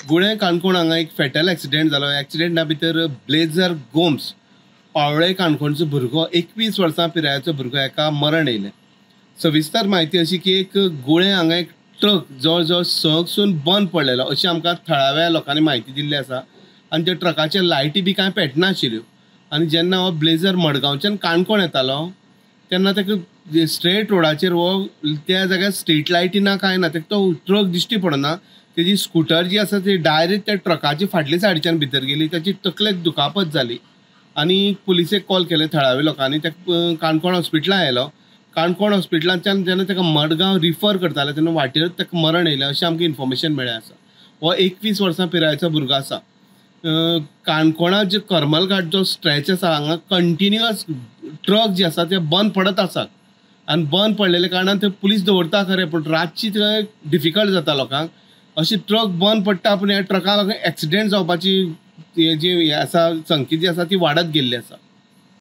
गुळे काणकोण हांगा एक fatal accident जालो. एक्सिडेंटा भितर ब्लेझर गोम्स पावळे काणकोणचो भुरगो 21 वर्सां पिरायेचो भुरगो एका मरण येयलें. सविस्तर म्हायती अशी की एक गुळे हांगा एक ट्रक जवळ जवळ सगसून बंद पडलेलो अशी आमकां थळाव्या लोकांनी म्हायती दिल्ली आसा. आनी त्या ट्रकाचे लायटी बी कांय पेटनाशिल्ल्यो. आनी जेन्ना हो ब्लेझर मडगांवच्यान काणकोण येतालो तेन्ना ताका स्ट्रेट रोडाचेर हो त्या जाग्यार स्ट्रीट लायटी ना कांय ना, ताका तो ट्रक दिश्टी पडना. तेजी स्कूटर जी आसा ती डायरेक्ट त्या ट्रकाची फाटल्या सायडीच्यान भितर गेली. ताची तकलेक दुखापत जाली आनी पुलिसेक कॉल केले थळाव्या लोकांनी. ताका काणकोण हॉस्पिटलांत आयलो. काणकोण हॉस्पिटलांतल्यान जेन्ना ताका मडगांव रिफर करताले तेन्ना वाटेर ताका मरण येयलें अशें आमकां इन्फॉर्मेशन मेळ्ळें आसा. हो 21 वर्सां पिरायेचो भुरगो आसा. काणकोणा जो करमल घाट जो स्ट्रेच आसा हांगा कंटिन्युअस ट्रक जे आसा ते बंद पडत आसात. आनी बंद पडलेल्या कारणान थंय पुलीस दवरता खरें, पूण रातची थंय डिफिकल्ट जाता लोकांक. अशी ट्रक बंद पडटा पूण ह्या ट्रका लागून एक्सिडेंट जावपाची जी आसा संख्या जी आसा ती वाडत गेल्ली आसा.